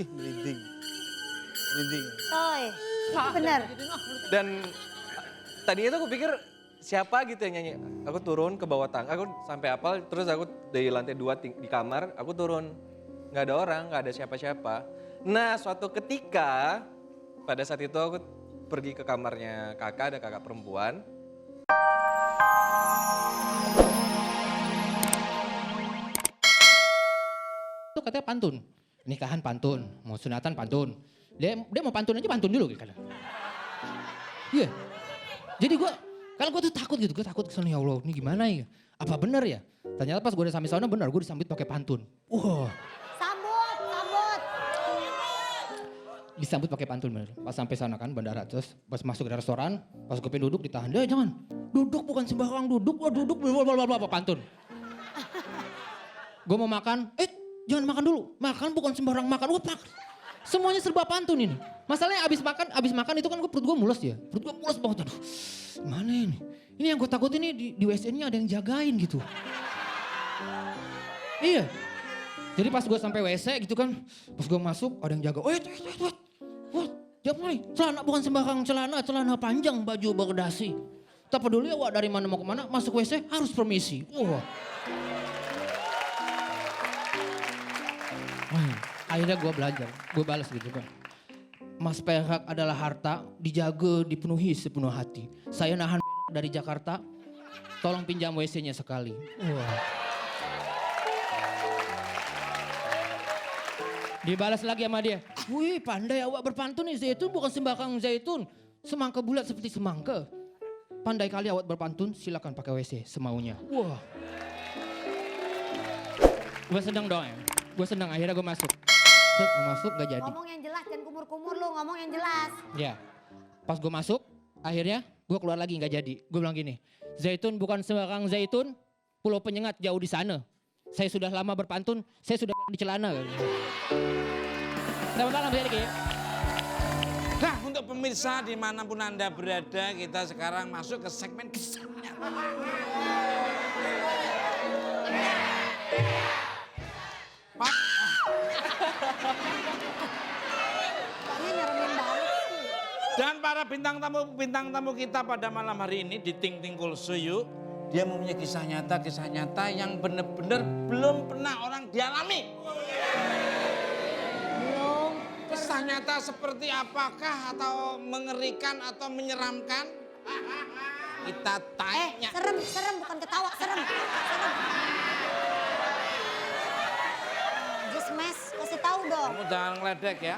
Ih, merinding. Merinding. Coy, bener. Dan tadinya tuh aku pikir siapa gitu yang nyanyi. Aku turun ke bawah tangga, aku sampai apal, terus aku dari lantai 2 di kamar, aku turun. Nggak ada orang, nggak ada siapa-siapa. Nah suatu ketika, pada saat itu aku pergi ke kamarnya kakak, ada kakak perempuan. Itu katanya pantun. Nikahan pantun, mau sunatan pantun. Dia mau pantun aja pantun dulu gitu. Iya. Jadi kalau gue tuh takut gitu, gue takut kesana ya Allah, ini gimana ya? Apa bener ya? Ternyata pas gue udah sampai sana bener, gue disambit pakai pantun. Wah. Sambut, sambut. Disambut pakai pantun bener. Pas sampai sana kan bandara, terus pas masuk ke restoran, pas gue pengen duduk ditahan. Dia jangan, duduk bukan sembarang duduk, wah duduk, blablabla pantun. Gue mau makan, jangan makan dulu, makan bukan sembarang makan, wah pak. Semuanya serba pantun ini. Masalahnya abis makan itu kan perut gue mules ya. Perut gue mules banget. Aduh, mana ini? Ini yang gue takut ini di WC-nya ada yang jagain gitu. Iya. Jadi pas gue sampai WC gitu kan, pas gue masuk ada yang jaga. Wait. Jangan mulai. Celana bukan sembarang celana panjang, baju berdasi. Tak peduli awak dari mana mau kemana, masuk WC harus permisi. Wah. Akhirnya gue belajar, gue balas gitu kan. Mas perak adalah harta, dijaga, dipenuhi sepenuh hati. Saya nahan dari Jakarta, tolong pinjam WC-nya sekali. Wah. Dibalas lagi sama dia. Wih pandai awak berpantun nih, zaitun bukan sembarang zaitun. Semangka bulat seperti semangka. Pandai kali awak berpantun, silakan pakai WC semaunya. Wah. Gue seneng dong ya, gue seneng akhirnya gue masuk. Gue masuk gak jadi. Ngomong yang jelas, jangan kumur-kumur lu, ngomong yang jelas. Ya, pas gue masuk, akhirnya gue keluar lagi nggak jadi. Gue bilang gini, zaitun bukan sembarang zaitun, pulau penyengat jauh di sana. Saya sudah lama berpantun, saya sudah di celana. Selamat malam, saya Riki. Nah, untuk pemirsa dimanapun Anda berada, kita sekarang masuk ke segmen kisahnya. Pak. Ini nyeremin banget sih. Dan para bintang tamu kita pada malam hari ini di Ting Tingkul Suyu, dia mempunyai kisah nyata yang benar-benar belum pernah orang dialami. Belum. Kisah nyata seperti apakah atau mengerikan atau menyeramkan? Kita tanya. Serem, bukan ketawa, serem. Just mes, kasih tahu dong. Kamu jangan ngeledek ya.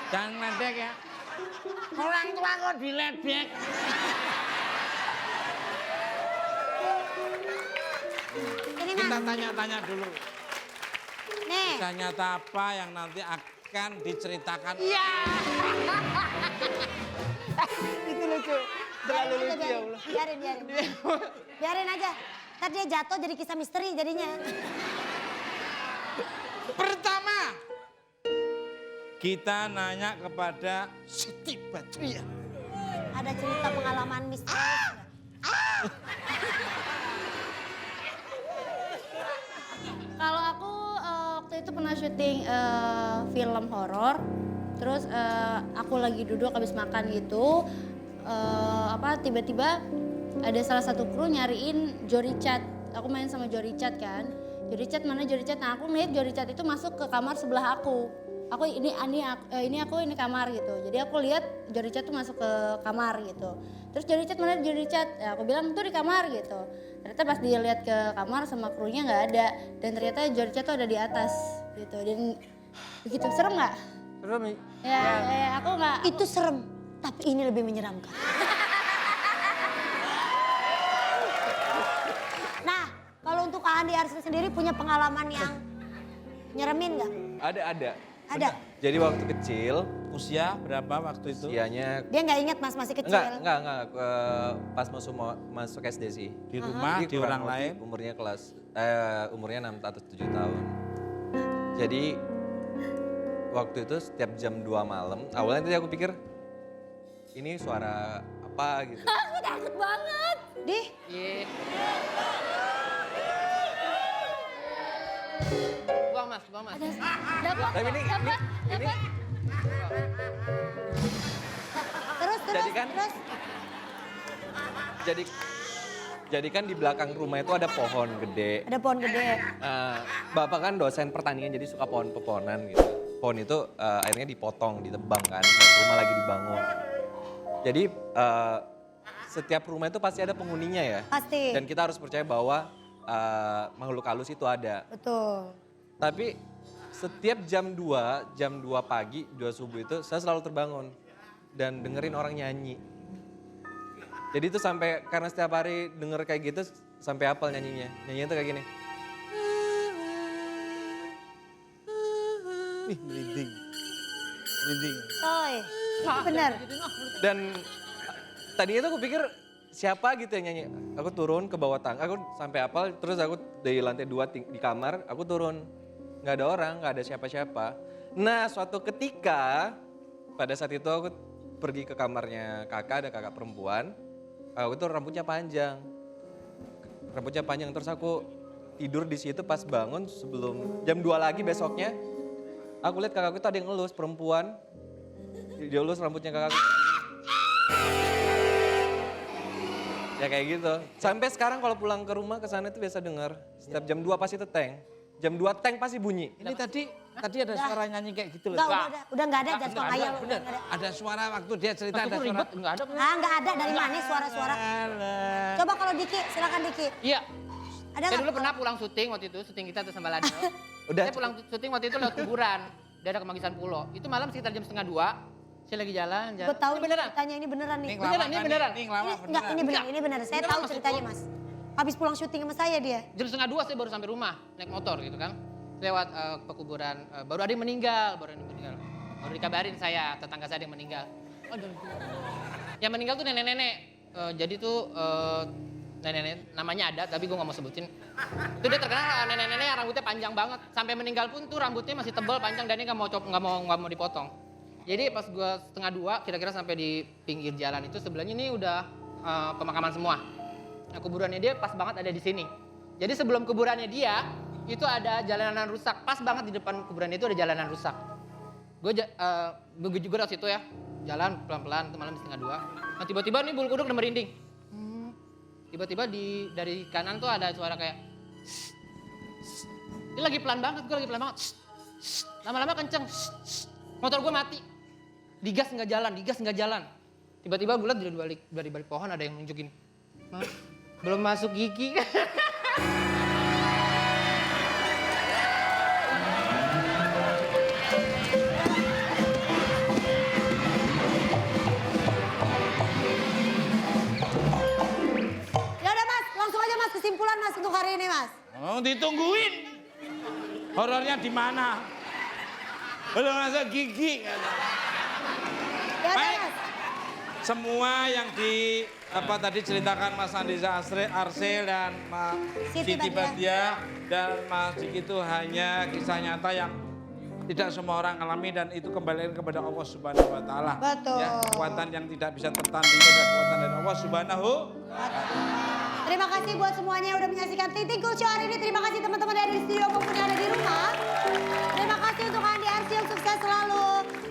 Jangan ngeledek ya. Orang tua kok diledek. Ini Kita mas, tanya-tanya dulu. nih. Kisah nyata apa yang nanti akan diceritakan? Iya. Itu lucu, terlalu Biarin aja, lucu ya Allah. biarin. Biarin aja. Ntar dia jatuh jadi kisah misteri jadinya. Pertama, kita nanya kepada Siti Badriah. Ada cerita pengalaman misterius nggak? Kalau aku waktu itu pernah syuting film horor, terus aku lagi duduk habis makan gitu, tiba-tiba ada salah satu kru nyariin Joe Richard. Aku main sama Joe Richard kan. Joe Richard mana Joe Richard? Nah aku ngeliat Joe Richard itu masuk ke kamar sebelah aku. Ini kamar gitu. Jadi aku lihat Joe Richard tuh masuk ke kamar gitu. Terus Joe Richard mana Joe Richard? Ya aku bilang tuh di kamar gitu. Ternyata pas dia lihat ke kamar sama krunya nggak ada. Dan ternyata Joe Richard tuh ada di atas gitu. Dan begitu serem nggak? Serem nih. Ya, aku nggak. Itu serem, tapi ini lebih menyeramkan. Nah, kalau untuk Kak Andi Arsy sendiri punya pengalaman yang nyeremin nggak? Ada. Ada. Jadi waktu kecil, Usia berapa waktu itu? usianya Dia nggak ingat mas masih kecil. enggak, pas masuk SD sih. Di rumah, Jadi di orang kurang lain? lebih umurnya 6 atau 7 tahun. Jadi waktu itu setiap jam 2 malam, awalnya tadi aku pikir ini suara apa gitu. Aku takut banget. Di, Buang mas. Ada apa Tapi ini Terus, Jadikan- terus. jadi kan di belakang rumah itu ada pohon gede. Ada pohon gede. Bapak kan dosen pertanian jadi suka pohon-pepohonan gitu. Pohon itu akhirnya dipotong, ditebang kan, dan rumah lagi dibangun. Jadi setiap rumah itu pasti ada penghuninya ya. Pasti. Dan kita harus percaya bahwa makhluk halus itu ada. Betul. Tapi setiap jam 2 pagi, 2 subuh itu saya selalu terbangun dan dengerin orang nyanyi. Jadi itu sampai, karena setiap hari denger kayak gitu sampai hafal nyanyinya. Nyanyinya tuh kayak gini. Ih, merinding. Merinding. Soy. Bener. Dan tadinya tuh aku pikir siapa gitu yang nyanyi. Aku turun ke bawah tangga, aku sampai hafal, terus aku dari lantai 2 di kamar, aku turun. Nggak ada orang, nggak ada siapa-siapa. Nah suatu ketika, pada saat itu aku pergi ke kamarnya kakak, ada kakak perempuan. Aku tuh rambutnya panjang. Terus aku tidur di situ pas bangun sebelum jam 2 lagi besoknya. Aku lihat kakakku tuh ada yang ngelus, perempuan. Dia elus rambutnya kakakku. Ya kayak gitu. Sampai sekarang kalau pulang ke rumah ke sana itu biasa dengar. Setiap jam 2 pasti itu tank. Jam 2 tank pasti bunyi. Ini tadi ada suara nyanyi kayak gitu loh. Enggak, udah enggak ada jatuh ayam. Bener, ada suara waktu dia cerita ada suara. Ribet, enggak ada. Ah, enggak ada dari mana suara-suara. Coba kalau Diki, silakan Diki. Iya. Ada Saya nggak? dulu pernah pulang syuting waktu itu, syuting kita tuh sama Lado. Udah. Saya pulang syuting waktu itu lewat kuburan, daerah Kemanggisan Pulau. Itu malam sekitar jam 1:30, saya lagi jalan. Gue tahu Ini beneran. ceritanya ini beneran nih. Beneran, ini beneran. Ini lama Enggak, ini beneran, Enggak. ini beneran. Saya Beneran tahu Mas, ceritanya, Mas. Habis pulang syuting sama saya dia. Jam 1:30 saya baru sampai rumah, naik motor gitu kan. Lewat pekuburan, baru ada yang meninggal, Baru dikabarin saya, tetangga saya ada yang meninggal. Yang meninggal tuh nenek-nenek. Jadi tuh nenek-nenek namanya ada, tapi gue gak mau sebutin. Itu dia terkenal nenek-nenek yang rambutnya panjang banget. Sampai meninggal pun tuh rambutnya masih tebal, panjang, dan dia gak mau dipotong. Jadi pas gue 1:30, kira-kira sampai di pinggir jalan itu, sebelahnya ini udah pemakaman semua. Nah kuburannya dia pas banget ada di sini. Jadi sebelum kuburannya dia, itu ada jalanan rusak. Pas banget di depan kuburannya itu ada jalanan rusak. Gue juga dari situ ya, jalan pelan-pelan, itu malam 1:30. Nah tiba-tiba nih bulu kuduk udah merinding. Tiba-tiba dari kanan tuh ada suara kayak ini lagi pelan banget, gue lagi pelan banget. Lama-lama kenceng. Motor gue mati. Digas nggak jalan. Tiba-tiba gue lihat dari balik pohon ada yang nunjukin. Mas, belum masuk gigi. Ya udah Mas, langsung aja Mas kesimpulan Mas untuk hari ini Mas. Oh, ditungguin. Horornya di mana? Belum masuk gigi. Ya udah Baik. Mas. Semua yang tadi ceritakan Mas Andisa Arsel dan Mas Siti Siti Badriah. Badriah dan Mas Dik itu hanya kisah nyata yang tidak semua orang alami dan itu kembali kepada Allah Subhanahu wa taala. Betul. Ya, kekuatan yang tidak bisa tertandingi adalah kekuatan dari Allah Subhanahu. Terima kasih buat semuanya yang udah menyaksikan Titik Cool Show hari ini. Terima kasih teman-teman yang ada di studio maupun yang ada di rumah. Terima kasih untuk Andi Arsyil, sukses selalu.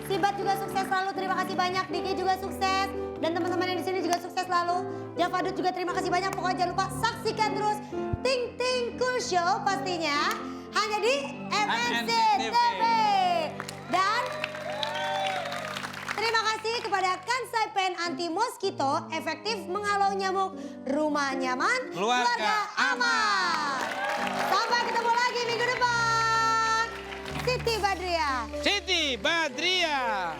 Sibat juga sukses selalu. Terima kasih banyak. Diki juga sukses. Dan teman-teman yang di sini juga sukses selalu. Javadut juga terima kasih banyak. Pokoknya jangan lupa saksikan terus Ting Ting Cool Show pastinya hanya di MNC TV. Dan terima kasih kepada Kansai Pen Anti Mosquito, efektif menghalau nyamuk, rumah nyaman, Keluarga aman. Sampai ketemu lagi minggu depan. Siti Badriah. Siti Badriah.